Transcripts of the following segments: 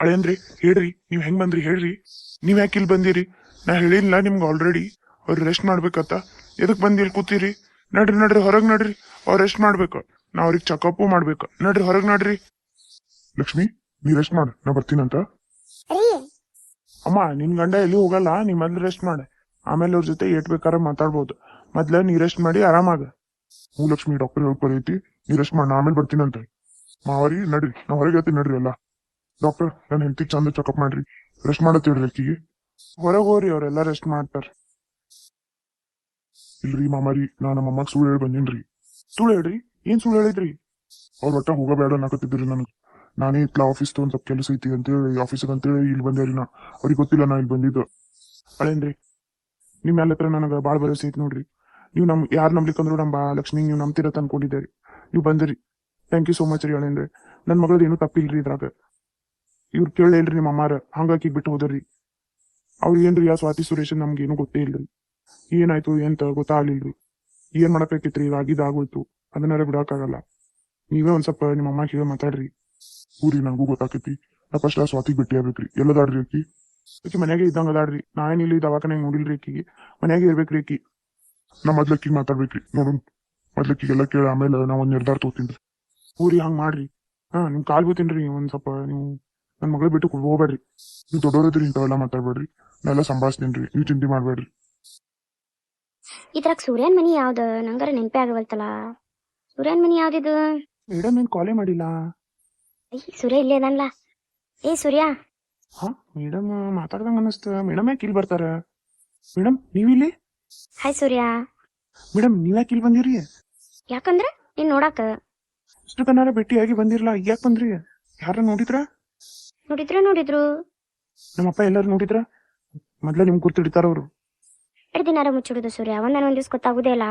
ಅಳೇನ್ರಿ ಹೇಳ್ರಿ, ನೀವ್ ಹೆಂಗ್ ಬಂದ್ರಿ ಹೇಳ್ರಿ. ನೀವ್ ಯಾಕೆ ಇಲ್ಲಿ ಬಂದಿರಿ? ನಾ ಹೇಳಿಲ್ಲ ನಿಮ್ಗೆ ಆಲ್ರೆಡಿ ಅವ್ರು ರೆಸ್ಟ್ ಮಾಡ್ಬೇಕತ್ತ. ಎದಕ್ ಬಂದಿ ಇಲ್ಲಿ ಕೂತೀರಿ? ನಡ್ರಿ ನಡ್ರಿ ಹೊರಗ್ ನಡ್ರಿ. ಅವ್ರು ರೆಸ್ಟ್ ಮಾಡ್ಬೇಕು, ನಾ ಅವ್ರಿಗೆ ಚೆಕಪ್ ಮಾಡ್ಬೇಕು. ನಡ್ರಿ ಹೊರಗ್ ನಡ್ರಿ. ಲಕ್ಷ್ಮಿ, ನೀ ರೆಸ್ಟ್ ಮಾಡ, ನಾ ಬರ್ತೀನಂತ. ರೀ ಅಮ್ಮ, ನಿನ್ ಗಂಡ ಎಲ್ಲಿ ಹೋಗಲ್ಲ, ನೀ ಮೊದ್ಲು ರೆಸ್ಟ್ ಮಾಡ. ಆಮೇಲೆ ಅವ್ರ ಜೊತೆ ಏಟ್ ಬೇಕಾದ್ರೆ ಮಾತಾಡ್ಬೋದು. ಮೊದ್ಲ ನೀ ರೆಸ್ಟ್ ಮಾಡಿ ಆರಾಮಾಗ. ಹ್ಞೂ ಲಕ್ಷ್ಮಿ, ಡಾಕ್ಟರ್ ಹೇಳ್ಕೊರ್ ಐತಿ, ನೀ ರೆಸ್ಟ್ ಮಾಡ, ನಾ ಆಮೇಲೆ ಬರ್ತೀನಂತ. ಮಾವರಿ ನಡ್ರಿ, ನಾ ಹೊರಗೆ ಹೇಳ್ತೀನಿ ನಡ್ರಿ ಎಲ್ಲ. ಡಾಕ್ಟರ್, ನನ್ನ ಹೆಂಡತಿ ಚಂದ ಚೆಕಪ್ ಮಾಡ್ರಿ, ರೆಸ್ಟ್ ಮಾಡತ್ ಹೇಳ್ರಿ ಆಕಿಗೆ. ಹೊರಗೆ ಹೋಗ್ರಿ, ಅವ್ರೆಲ್ಲ ರೆಸ್ಟ್ ಮಾಡ್ತಾರ. ಇಲ್ರಿ ಮಾಮಾರಿ, ನಾ ನಮ್ಮ ಅಮ್ಮಗ್ ಸುಳ್ಳು ಹೇಳಿ ಬಂದಿನ್ರಿ. ಸುಳ್ಳು ಹೇಳ್ರಿ? ಏನ್ ಸುಳ್ಳು ಹೇಳಿದ್ರಿ? ಅವ್ರ ಒಟ್ಟ ಹೋಗಬೇಡ ಅನ್ನಕತ್ತಿದ್ರಿ ನನಗೆ. ನಾನೇ ಇತ್ಲ ಆಫೀಸ್ ಒಂದ್ ಸ್ವಲ್ಪ ಕೆಲಸ ಐತಿ ಅಂತೇಳಿ ಆಫೀಸಿಗೆ ಅಂತೇಳಿ ಇಲ್ಲಿ ಬಂದೇರಿ. ನಾ ಅವ್ರಿಗೆ ಗೊತ್ತಿಲ್ಲ ನಾ ಇಲ್ಲಿ ಬಂದಿದ್ದು. ಅಳೇನ್ರಿ, ನಿಮ್ ಎಲ್ಲ ಹತ್ರ ನನಗೆ ಭಾಳ ಭರವಸೆ ಐತಿ ನೋಡ್ರಿ. ನೀವು ಯಾರು ನಂಬ್ಲಿಕ್ಕಂದ್ರು ನಮ್ಮ ಲಕ್ಷ್ಮಿ ನೀವು ನಂಬ್ತಿರತ್ ಅನ್ಕೊಂಡಿದ್ದೀರಿ. ನೀವು ಬಂದಿರಿ, ಥ್ಯಾಂಕ್ ಯು ಸೋ ಮಚ್ ರೀ ಅಳೇನ್ರಿ. ನನ್ನ ಮಗಳದ್ದು ಏನೂ ತಪ್ಪಿಲ್ರಿ ಇದ್ರಾಗ. ಇವ್ರು ಕೇಳೇನ್ರಿ ನಿಮ್ಮ ಅಮ್ಮಾರ, ಹಂಗಾಗಿ ಬಿಟ್ಟು ಹೋದ್ರಿ. ಅವ್ರು ಏನ್ರಿ ಆ ಸ್ವಾತಿ ಸುರೇಶನ್ ನಮ್ಗೇನು ಗೊತ್ತೇ ಇಲ್ರಿ. ಏನಾಯ್ತು ಎಂತ ಗೊತ್ತಾಗ್ಲಿಲ್ರಿ. ಏನ್ ಮಾಡಬೇಕಿತ್ರಿ, ಆಗಿದ್ದಾಗೋಯ್ತು, ಅದನ್ನಾರ ಬಿಡಕ್ಕಾಗಲ್ಲ. ನೀವೇ ಒಂದ್ ಸ್ವಲ್ಪ ನಿಮ್ಮ ಅಮ್ಮ ಕೇಳಿ ಮಾತಾಡ್ರಿ. ಊರಿ ನಂಗೂ ಗೊತ್ತಾಕೈತಿ. ನಾ ಫಸ್ಟ್ ಆ ಸ್ವಾತಿಗೆ ಭೇಟಿ ಆಗ್ಬೇಕ್ರಿ. ಎಲ್ಲದಾಡ್ರಿ ಆಕಿ? ಆಕಿ ಮನ್ಯಾಗೆ ಇದ್ದಂಗ ಅದಾಡ್ರಿ. ನಾ ಏನ್ ಇಲ್ಲಿ ದವಾಖಾನ್ಯಾಗ ನೋಡಿಲ್ರಿ ಆಕಿಗೆ. ಮನ್ಯಾಗೆ ಇರ್ಬೇಕ್ರಿ ಆಕಿ. ನಾ ಮೊದ್ಲಕ್ಕಿಗೆ ಮಾತಾಡ್ಬೇಕ್ರಿ. ನೋಡೋಣ, ಮೊದ್ಲಕ್ಕಿಗೆಲ್ಲ ಕೇಳಿ ಆಮೇಲೆ ನಾ ಒಂದ್ ನಿರ್ಧಾರ ತಗೋತೀನಿ. ಊರಿ ಹಂಗ್ ಮಾಡ್ರಿ. ನಿಮ್ ಕಾಲ್ ಬೀಳ್ತೀನ್ರಿ. ಒಂದ್ ಸ್ವಲ್ಪ ನೀವು ನನ್ ಮಗಳ ಬಿಟ್ಟು ಹೋಗ್ಬೇಡ್ರಿ. ನೀವು ದೊಡ್ಡವ್ರದ್ರಿ, ಇಂಥವೆಲ್ಲ ಮಾತಾಡ್ಬೇಡ್ರಿ. ನಾ ಎಲ್ಲ ಸಂಭಾಳಿಸ್ತೀನ್ರಿ, ನೀವು ಚಿಂತೆ ಮಾಡ್ಬೇಡ್ರಿ. ಇದ್ರಾಗ ಸೂರ್ಯನ್ ಮನಿ ಯಾವ್ದು? ನಂಗಾರ ನೆನಪೇ ಆಗವಲ್ತಲ್ಲ. ಸೂರ್ಯನ್ ಮನಿ ಯಾವ್ದಿದು? ಮೇಡಮ್ ಏನ್ ಕಾಲೇ ಮಾಡಿಲ್ಲ. ಸೂರ್ಯ ಇಲ್ಲೇ ಅದನ್ಲ. ಏ ಸೂರ್ಯ. ಹಾ, ಮೇಡಮ್ ಮಾತಾಡ್ದಂಗ ಅನಸ್ತ. ಮೇಡಮ್ ಯಾಕೆ ಇಲ್ಲಿ ಬರ್ತಾರ? ಮೇಡಮ್ ನೀವಿಲ್ಲಿ? ಹಾಯ್ ಸೂರ್ಯ. ಮೇಡಮ್ ನೀವ್ ಯಾಕೆ ಇಲ್ಲಿ ಬಂದಿರಿ? ಯಾಕಂದ್ರ ನೀನ್ ನೋಡಾಕ. ಇಷ್ಟು ಕನ್ನಾರ ಭೇಟಿಯಾಗಿ ಬಂದಿರ್ಲಾ, ಈಗ ಯಾಕೆ ಬಂದ್ರಿ? ಯಾರ ನೋಡಿದ್ರ? ನೋಡಿದ್ರು. ನಮ್ಮಪ್ಪ ಎಲ್ಲಾರು ನೋಡಿದ್ರ? ಮೊದ್ಲ ನಿಮ್ಗೆ ಗುರ್ತಿಡ್ತಾರ ಅವ್ರು. ಎರಡು ದಿನಾರ ಮುಚ್ಚಿಡುದು ಸೂರ್ಯ, ಒಂದ್ ದಿವ್ಸ ಗೊತ್ತಾಗುದೇ ಇಲ್ಲ.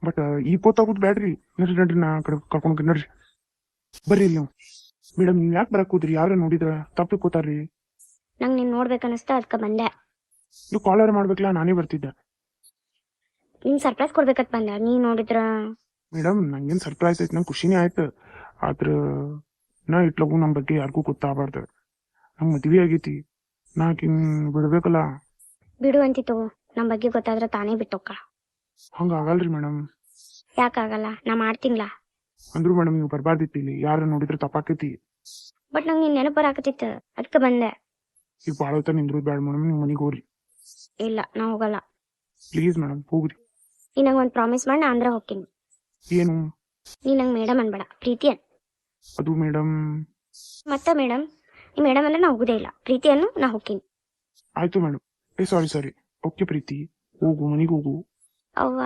ಬಟ್ ಈಗ ಗೊತ್ತಾಗುದು ಬ್ಯಾಡ್ರಿ. ನಡ್ರಿ ನಡ್ರಿ, ನಾ ಆ ಕಡೆ ಕರ್ಕೊಂಡ್ ನಡ್ರಿ. ಬರ್ರಿ ಇಲ್ಲಿ ನೀವು. ಮೇಡಮ್ ನೀವ್ ಯಾಕೆ ಬರಕ್ ಹೋದ್ರಿ? ಯಾರ ನೋಡಿದ್ರ? ತಪ್ಪಿ ಕೂತಾರ್ರಿ. ನಂಗ್ ನೀನ್ ನೋಡ್ಬೇಕನ್ನಿಸ್ತ, ಅದಕ್ಕ ಬಂದೆ. ನೀವು ಕಾಲರ್ ಮಾಡ್ಬೇಕಲ್ಲ, ನಾನೇ ಬರ್ತಿದ್ದೆ. ನಿನ್ ಸರ್ಪ್ರೈಸ್ ಕೊಡ್ಬೇಕತ್ ಬಂದೆ, ನೀ ನೋಡಿದ್ರ. ಮೇಡಮ್ ನಂಗೇನ್ ಸರ್ಪ್ರೈಸ್ ಐತಿ, ನಂಗೆ ಖುಷಿನೇ ಆಯ್ತು. ಆದ್ರ ನಾ ಇಟ್ಲಗು ನಮ್ ಬಗ್ಗೆ ಯಾರಿಗೂ ಗೊತ್ತಾಗಬಾರ್ದು. ನಂಗ್ ಮದ್ವಿ ಆಗೈತಿ, ನಾ ಆಕಿನ್ ಬಿಡ್ಬೇಕಲ್ಲ. ಬಿಡು ಅಂತಿತ್ತು, ನಮ್ ಬಗ್ಗೆ ಗೊತ್ತಾದ್ರ ತಾನೇ ಬಿಟ್ಟೋಕ್ಕ. ಹಂಗ ಆಗಲ್ರಿ ಮೇಡಮ್. ಯಾಕಾಗಲ್ಲ, ನಾ ಮಾಡ್ತೀನಿಲ್ಲ. ಅಂದ್ರು ಮೇಡಮ್ ನೀವು ಬರ್ಬಾರ್ದಿತ್ತು ಇಲ್ಲಿ. ಯಾರ ನೋಡಿದ್ರೆ ತಪ್ಪಾಕೈತಿ. ಬಟ್ ನಂಗ್ ನಿನ್ ನೆನಪು ಬರಾಕತ್ತಿತ್ತು, ಅದಕ್ಕ ಬಂದೆ. ಈಗ ಭಾಳ ಹೊತ್ತ ನಿಂದ್ರು ಬ್ಯಾಡ ಮೇಡಮ್, ನೀವು ಮನೆಗೆ ಹೋಗ್ರಿ. ಇಲ್ಲ, ನಾ ಹೋಗಲ್ಲ. ಪ್ಲೀಸ್ ಮೇಡಮ್ ಹೋಗ್ರಿ. ನೀ ನಂಗೆ ಒಂದ್ ಪ್ರಾಮಿಸ್ ಮಾಡಿ, ನಾ ಅಂದ್ರ ಹೋಗ್ತೀನಿ. ಏನು? ನೀ ನಂಗೆ ಮೇಡಮ್ ಅನ್ಬೇಡ, ಪ್ರೀತಿ ಅನ್. ಅದು ಮೇಡಮ್. ಮತ್ತ ಮೇಡಮ್, ನೀ ಮೇಡಮ್ ಅಂದ್ರೆ ನಾ ಹೋಗುದೇ ಇಲ್ಲ. ಪ್ರೀತಿ ಅನ್ನು, ನಾ ಹೋಗ್ತೀನಿ. ಆಯ್ತು ಮೇಡಮ್. ಸಾರಿ. ಓಕೆ ಪ್ರೀತಿ, ಹೋಗು, ಮನೆಗೆ ಹೋಗು. ಅವ್ವ.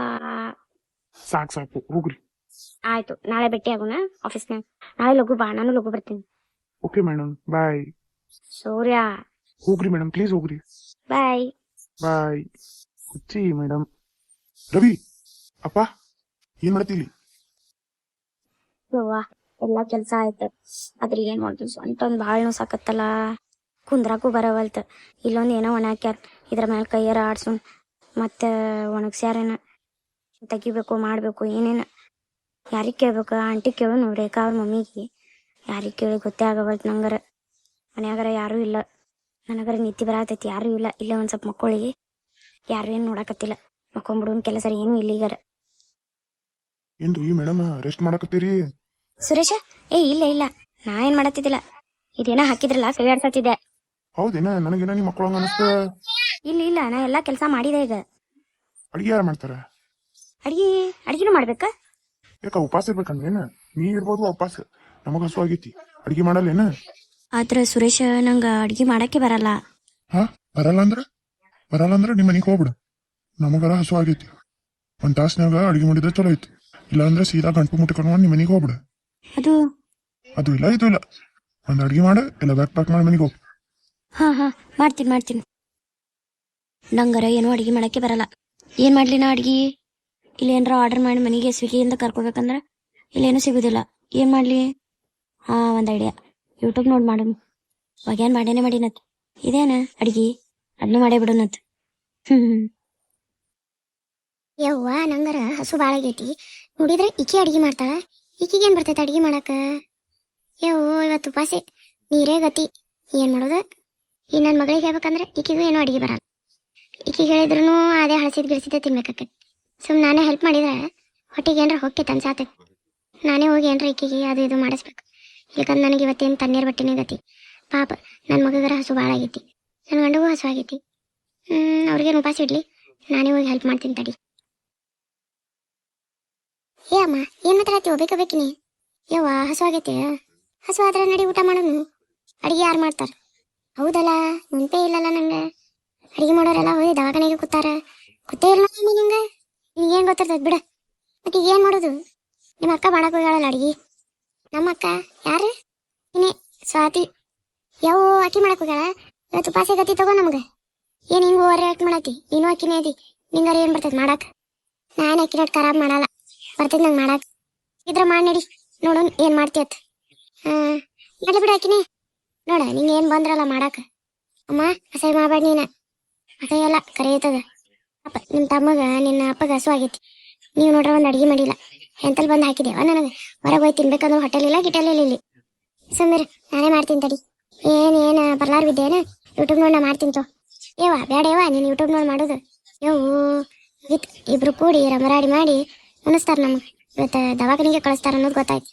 ಸಾಕು ಹೋಗ್ರಿ. ಆಯ್ತು, ನಾಳೆ ಭೇಟಿ ಆಗೋಣ ಆಫೀಸ್ನಾಗ. ನಾಳೆ ಲಘು ಬಾ, ನಾನು ಲಘು ಬರ್ತೀನಿ. ಓಕೆ ಮೇಡಮ್, ಬಾಯ್. ಸೂರ್ಯ. ಹೋಗ್ರಿ ಮೇಡಮ್, ಪ್ಲೀಸ್ ಹೋಗ್ರಿ. ಬಾಯ್. ಬಾಯ್. ಹುಚ್ಚಿ ಮೇಡಮ್. ರವಿ, ಅಪ್ಪ ಏನ್ ಮಾಡ್ತೀಲಿ? ಯವ್ವ, ಎಲ್ಲಾ ಕೆಲ್ಸ ಆಯ್ತು. ಆದ್ರೆ ಏನ್ ಮಾಡ್ತೀವಿ, ಸ್ವಂತ ಒಂದ್ ಭಾಳ ನೋಸಾಕತ್ತಲ್ಲ. ಕುಂದ್ರಾಕು ಬರವಲ್ತ. ಇಲ್ಲೊಂದ್ ಏನೋ ಒಣಾಕ್ಯಾರ, ಇದ್ರ ಮೇಲೆ ಕೈಯಾರ ಆಡ್ಸು ಮತ್ತೆ ಒಣಗ್ಸ್ಯಾರೇನ. ತೆಗಿಬೇಕು, ಮಾಡ್ಬೇಕು, ಏನೇನ. ಯಾರಿಗ್ ಕೇಳ್ಬೇಕು? ಆಂಟಿ ಕೇಳು ನೋಡ್ರೇಕ, ಅವ್ರ ಮಮ್ಮಿಗೆ. ಯಾರಿಗ್ ಕೇಳಿ ಗೊತ್ತೇ ಆಗವಲ್ತು ನಂಗರ. ಮನ್ಯಾಗರ ಯಾರೂ ಇಲ್ಲ. ನನಗರ ನಿತ್ತಿ ಬರತೈತಿ, ಯಾರೂ ಇಲ್ಲ. ಇಲ್ಲೇ ಒಂದ್ ಸ್ವಲ್ಪ ಮಕ್ಕಳಿ, ಯಾರು ಏನ್ ನೋಡಕತ್ತಿಲ್ಲ. ಮಕ್ಕೊಂಬಿಡುನ್ ಕೆಲಸ ಏನೂ ಇಲ್ಲಿಗರ. ಏನ್ರಿ ಮೇಡಮ್ ರೆಸ್ಟ್ ಮಾಡಕತ್ತೀರಿ? ಸುರೇಶ, ಇಲ್ಲ ನಾ ಏನ್ ಮಾಡತ್ತಿದ್ದಿಲ್ಲ. ಇದೇನ ಹಾಕಿದ್ರಲ್ಲ, ಕೈ ಆಡ್ಸತ್ತಿದ್ದೆ. ಹೌದೇನ? ನನಗೇನ ನಿಮ್ಮ ಮಕ್ಕಳಂಗ ಅನಸ್ತ. ಇಲ್ಲ, ನಾ ಎಲ್ಲಾ ಕೆಲ್ಸ ಮಾಡಿದೆ ಈಗ. ಅಡಿಗೆ ಯಾರು ಮಾಡ್ತಾರ? ಅಡಿಗೆನೂ ಮಾಡ್ಬೇಕ? ಯಾಕ ಉಪವಾಸ ಇರ್ಬೇಕಂದ್ರೇನ? ನೀ ಇರ್ಬೋದು ಉಪವಾಸ, ನಮಗ ಹಸು ಆಗೈತಿ. ಅಡಿಗೆ ಮಾಡಲ್ಲೇನ? ಆದ್ರ ಸುರೇಶ, ನಂಗ ಅಡ್ಗಿ ಮಾಡಕ್ಕೆ ಬರಲ್ಲ. ಹಾ, ಬರಲ್ಲ ಅಂದ್ರ ನಿಮ್ ಮನಿಗ್ ಹೋಗ್ಬಿಡು. ನಮಗರ ಹಸು ಆಗೈತಿ. ಒಂದ್ ತಾಸ್ನಾಗ ಅಡಿಗೆ ಮಾಡಿದ್ರೆ ಚಲೋ ಐತಿ. ಇಲ್ಲ ಅಂದ್ರೆ ಸೀದಾ ಗಂಟು ಮುಟ್ಕೊಂಡು ನಿಮ್ ಮನಿಗ್ ಹೋಗ್ಬಿಡು. ಅದು ಇಲ್ಲ ಇದು ಇಲ್ಲ. ಒಂದ್ ಅಡಿಗೆ ಮಾಡ, ಎಲ್ಲ ಬ್ಯಾಕ್ ಪ್ಯಾಕ್ ಮಾಡಿ ಮನಿಗ್ ಹೋಗ್. ಹಾ, ಮಾಡ್ತೀನಿ. ನಂಗರ ಏನೋ ಅಡಿಗೆ ಮಾಡಕ್ಕೆ ಬರಲ್ಲ. ಏನ್ ಮಾಡ್ಲಿ ನಾ ಅಡ್ಗಿ? ಇಲ್ಲೇನ್ರ ಆರ್ಡರ್ ಮಾಡಿ ಮನೆಗೆ ಸ್ವಿಗ್ಗಿಯಿಂದ ಕರ್ಕೋಬೇಕಂದ್ರ ಇಲ್ಲೇನು ಸಿಗುದಿಲ್ಲ. ಏನ್ ಮಾಡ್ಲಿ? ಒಂದ್ ಐಡಿಯಾ, ಯೂಟ್ಯೂಬ್ ನೋಡ್ ಮಾಡಮ್. ಬಗ್ಯಾನ್ ಮಾಡಿನತ್. ಇದೇನ ಅಡ್ಗಿ, ಅದನ್ನು ಮಾಡೇ ಬಿಡೋನತ್. ಯವ್ವ, ನಂಗರ ಹಸು ಬಾಳ ಆಗೈತಿ. ನೋಡಿದ್ರೆ ಈಕಿ ಅಡ್ಗಿ ಮಾಡ್ತಾಳ. ಈಕಿಗೇನ್ ಬರ್ತೈತೆ ಅಡ್ಗಿ ಮಾಡಾಕ? ಯವ್ವ, ಇವತ್ತು ಉಪಾಸೆ, ನೀರೇ ಗತಿ. ಏನು ಮಾಡೋದು ಈ ನನ್ನ ಮಗಳಿಗೆ ಹೇಳ್ಬೇಕಂದ್ರೆ ಈಕಿಗೂ ಏನೋ ಅಡಿಗೆ ಬರಲ್ಲ. ಈಕಿಗೆ ಹೇಳಿದ್ರು ಅದೇ ಹಳಸಿದ್ ಗಿಳಿಸಿದ್ದೆ ತಿನ್ಬೇಕಾಕೈತಿ. ಸುಮ್ಮನೆ ನಾನೇ ಹೆಲ್ಪ್ ಮಾಡಿದ್ರೆ ಹೊಟ್ಟಿಗೆ ಏನಾರ ಹೊಕ್ಕೈತೆ ಅನ್ಸಾತೈತಿ. ನಾನೇ ಹೋಗಿ ಏನ್ರ ಈಕಿಗೆ ಅದು ಇದು ಮಾಡಿಸ್ಬೇಕು. ಯಾಕಂದ್ರೆ ನನಗೆ ಇವತ್ತೇನು ತಣ್ಣೀರು ಬಟ್ಟಿನೇ ಗತಿ. ಪಾಪ ನನ್ನ ಮಗಗರ ಹಸು ಭಾಳ ಆಗೈತಿ, ನನ್ನ ಗಂಡಗೂ ಹಸು ಆಗೈತಿ. ಅವ್ರಿಗೇನು ಉಪವಾಸ ಇಡ್ಲಿ, ನಾನೇ ಹೋಗಿ ಹೆಲ್ಪ್ ಮಾಡ್ತೀನಿ ತಡಿ. ಏ ಅಮ್ಮ ಏನು ಮಾತಾಡತ್ತಿ? ಹೋಗ್ಬೇಕಬೇಕಿನಿ ಯವ್ವ, ಹಸು ಆಗೈತಿ. ಹಸು ಆದ್ರೆ ನಡಿ ಊಟ ಮಾಡೋನು. ಅಡಿಗೆ ಯಾರು ಮಾಡ್ತಾರ? ಹೌದಲ್ಲ, ನೆನಪೇ ಇಲ್ಲಲ್ಲ ನಂಗೆ. ಅಡಿಗೆ ಮಾಡೋರೆಲ್ಲ ಹೋಗಿ ದವಾಖಾನೆಗೆ ಕೂತಾರ. ಗೊತ್ತೇ ಇಲ್ಲ ನಿಂಗೆ. ನಿನಗೇನು ಗೊತ್ತಿರ್ತದ ಬಿಡ. ಮತ್ತೆ ಈಗ ಏನು ಮಾಡೋದು? ನಿಮ್ಮ ಅಕ್ಕ ಮಾಡಕ್ ಹೋಗ್ಯಾಳಲ್ಲ ಅಡಿಗೆ. ನಮ್ಮ ಅಕ್ಕ ಯಾರು? ಇನ್ನೇ ಸ್ವಾತಿ. ಯಾವ ಅಕ್ಕಿ ಮಾಡಕ್ ಹೋಗ್ಯಾಳ? ಇವತ್ತು ಉಪವಾಸ ಗತಿ ತಗೋ ನಮ್ಗೆ. ಏನು ಹಿಂಗೆ ಓವರ್ ಆಕ್ಟ್ ಮಾಡತ್ತಿ? ನೀನು ಅಕ್ಕಿನೇ ಅದಿ, ನಿಂಗಾರ ಏನು ಬರ್ತೈತೆ ಮಾಡಕ್? ನಾನು ಅಕ್ಕಿ ಖರಾಬ್ ಮಾಡಲ್ಲ, ಬರ್ತೈತೆ ನಂಗೆ ಮಾಡಕ್. ಇದ್ರ ಮಾಡಿ ನಡಿ, ನೋಡೋಣ ಏನು ಮಾಡ್ತೀಯತ್. ಮಾಡ್ಲಿ ಬಿಡ ಅಕ್ಕಿನೇ. ನೋಡ ನಿಂಗೆ ಏನು ಬಂದ್ರಲ್ಲ ಮಾಡಾಕ. ಅಮ್ಮ ಅಸಹ್ಯ ಮಾಡಬೇಡ ನೀನು. ಅಸಹ್ಯ ಎಲ್ಲ ಕರೆಯುತ್ತದ. ಅಪ್ಪ ನಿಮ್ಮ ತಮ್ಮಗ ನಿನ್ನ ಅಪ್ಪಗೆ ಹಸು ಆಗೈತಿ. ನೀವು ನೋಡ್ರ ಒಂದು ಅಡಿಗೆ ಮಾಡಿಲ್ಲ. ಎಂತಲ್ಲಿ ಬಂದು ಹಾಕಿದೇವ ನನಗೆ? ಹೊರಗೆ ಹೋಗಿ ತಿನ್ಬೇಕಂದ್ರೆ ಹೋಟೆಲ್ ಇಲ್ಲ ಗಿಟೆಲ್ ಇಲ್ಲ ಇಲ್ಲಿ. ಸುಮ್ಮನೆ ನಾನೇ ಮಾಡ್ತೀನಿ ತಡಿ. ಏನು ಬರ್ಲಾರ ಬಿದ್ದೇನ? ಯೂಟ್ಯೂಬ್ ನೋಡಿ ನಾ ಮಾಡ್ತೀನಿ ತೋ. ಏವಾ ಬೇಡ ಏವಾ ನೀನು ಯೂಟ್ಯೂಬ್ ನೋಡಿ ಮಾಡೋದು. ಯವು ಇಬ್ರು ಕೂಡಿ ರಮರಾಡಿ ಮಾಡಿ ಉಣಿಸ್ತಾರ ನಮ್ಗೆ. ಇವತ್ತು ದವಾಖಾನಿಗೆ ಕಳಿಸ್ತಾರ ಅನ್ನೋದು ಗೊತ್ತಾಯ್ತು.